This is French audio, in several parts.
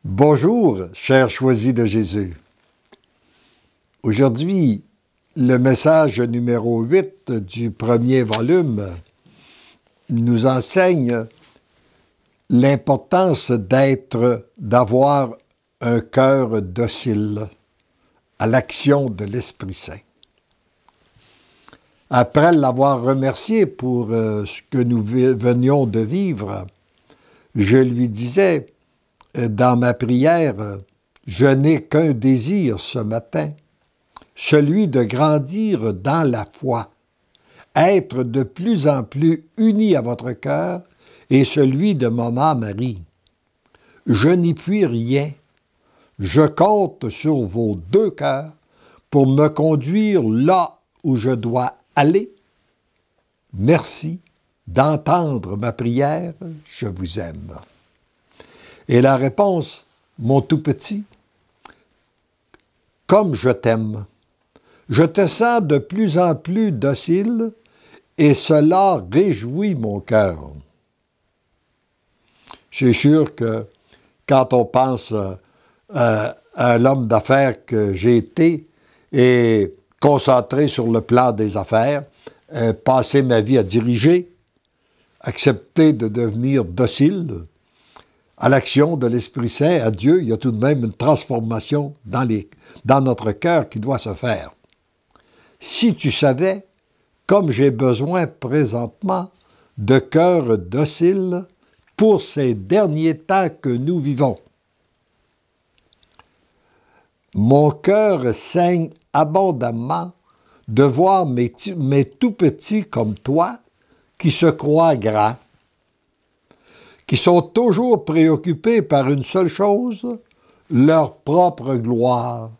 Bonjour, chers choisis de Jésus. Aujourd'hui, le message numéro 8 du premier volume nous enseigne l'importance d'avoir un cœur docile à l'action de l'Esprit Saint. Après l'avoir remercié pour ce que nous venions de vivre, je lui disais dans ma prière, je n'ai qu'un désir ce matin, celui de grandir dans la foi, être de plus en plus uni à votre cœur et celui de Maman Marie. Je n'y puis rien. Je compte sur vos deux cœurs pour me conduire là où je dois aller. Merci d'entendre ma prière, je vous aime. Et la réponse, mon tout petit, comme je t'aime, je te sens de plus en plus docile et cela réjouit mon cœur. C'est sûr que quand on pense à l'homme d'affaires que j'ai été et concentré sur le plan des affaires, passer ma vie à diriger, accepter de devenir docile à l'action de l'Esprit Saint, à Dieu, il y a tout de même une transformation dans notre cœur qui doit se faire. Si tu savais, comme j'ai besoin présentement de cœur docile pour ces derniers temps que nous vivons. Mon cœur saigne abondamment de voir mes tout petits comme toi qui se croient grands, qui sont toujours préoccupés par une seule chose, leur propre gloire.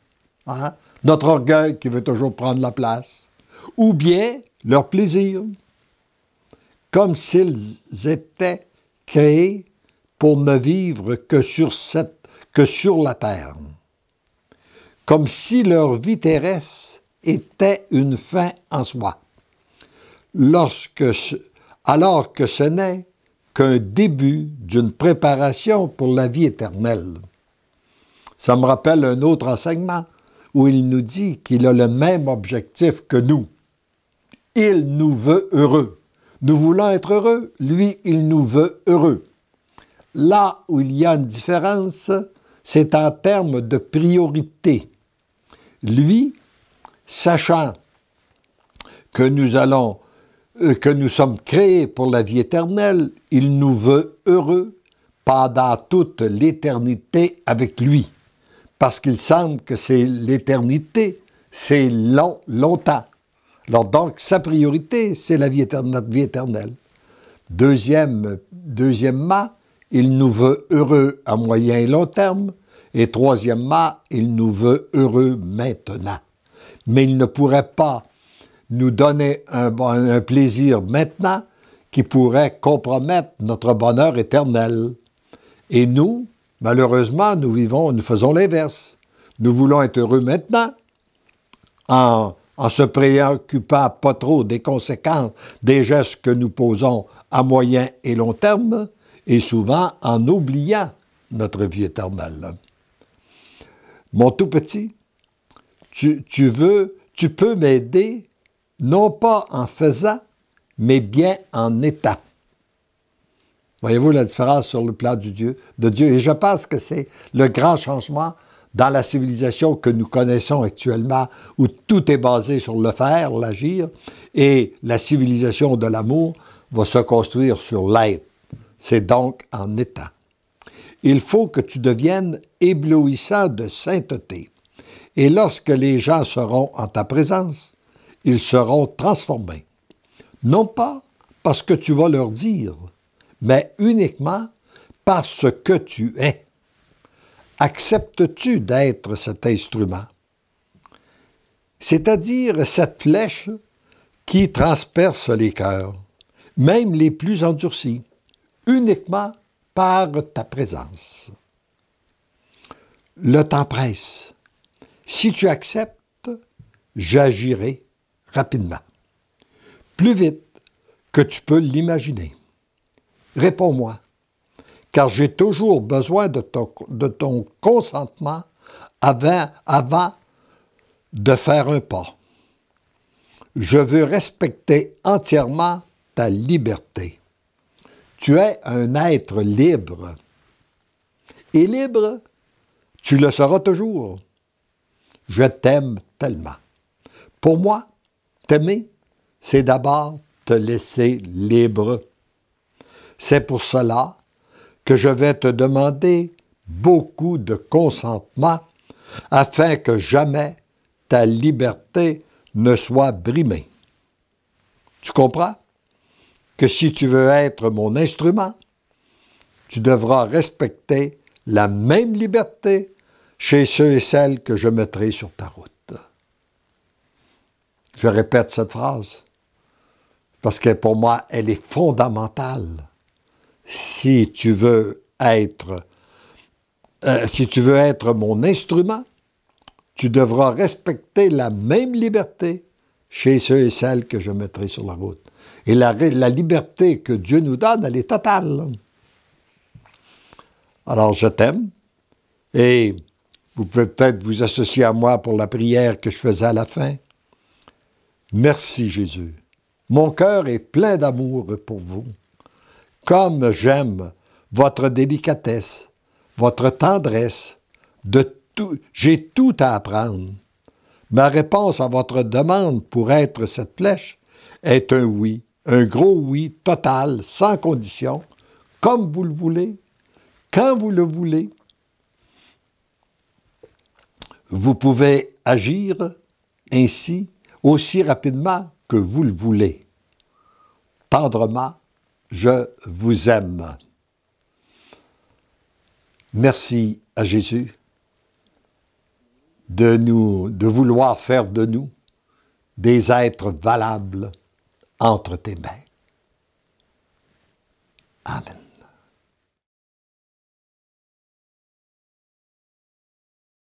Hein? Notre orgueil qui veut toujours prendre la place. Ou bien leur plaisir. Comme s'ils étaient créés pour ne vivre que sur la terre. Comme si leur vie terrestre était une fin en soi. Alors que ce n'est qu'un début d'une préparation pour la vie éternelle. Ça me rappelle un autre enseignement où il nous dit qu'il a le même objectif que nous. Il nous veut heureux. Nous voulons être heureux, lui, il nous veut heureux. Là où il y a une différence, c'est en termes de priorité. Lui, sachant que nous sommes créés pour la vie éternelle, il nous veut heureux pendant toute l'éternité avec lui. Parce qu'il semble que c'est l'éternité, c'est longtemps. Alors donc, sa priorité, c'est notre vie éternelle. Deuxièmement, il nous veut heureux à moyen et long terme. Et troisièmement, il nous veut heureux maintenant. Mais il ne pourrait pas nous donner un plaisir maintenant qui pourrait compromettre notre bonheur éternel. Et nous, malheureusement, nous faisons l'inverse. Nous voulons être heureux maintenant en se préoccupant pas trop des conséquences des gestes que nous posons à moyen et long terme et souvent en oubliant notre vie éternelle. Mon tout petit, tu peux m'aider non pas en faisant, mais bien en étant. Voyez-vous la différence sur le plan de Dieu? Et je pense que c'est le grand changement dans la civilisation que nous connaissons actuellement, où tout est basé sur le faire, l'agir, et la civilisation de l'amour va se construire sur l'être. C'est donc en étant. Il faut que tu deviennes éblouissant de sainteté. Et lorsque les gens seront en ta présence, ils seront transformés. Non pas parce que tu vas leur dire, mais uniquement parce que tu es. Acceptes-tu d'être cet instrument? C'est-à-dire cette flèche qui transperce les cœurs, même les plus endurcis, uniquement par ta présence. Le temps presse. Si tu acceptes, j'agirai rapidement, plus vite que tu peux l'imaginer. Réponds-moi, car j'ai toujours besoin de ton consentement avant de faire un pas. Je veux respecter entièrement ta liberté. Tu es un être libre. Et libre, tu le seras toujours. Je t'aime tellement. Pour moi, t'aimer, c'est d'abord te laisser libre. C'est pour cela que je vais te demander beaucoup de consentement afin que jamais ta liberté ne soit brimée. Tu comprends que si tu veux être mon instrument, tu devras respecter la même liberté chez ceux et celles que je mettrai sur ta route. Je répète cette phrase parce que pour moi, elle est fondamentale. Si tu veux être mon instrument, tu devras respecter la même liberté chez ceux et celles que je mettrai sur la route. Et la liberté que Dieu nous donne, elle est totale. Alors, je t'aime et vous pouvez peut-être vous associer à moi pour la prière que je faisais à la fin. Merci Jésus. Mon cœur est plein d'amour pour vous. Comme j'aime votre délicatesse, votre tendresse, j'ai tout à apprendre. Ma réponse à votre demande pour être cette flèche est un oui, un gros oui total, sans condition, comme vous le voulez, quand vous le voulez. Vous pouvez agir ainsi aussi rapidement que vous le voulez. Tendrement, je vous aime. Merci à Jésus de vouloir faire de nous des êtres valables entre tes mains.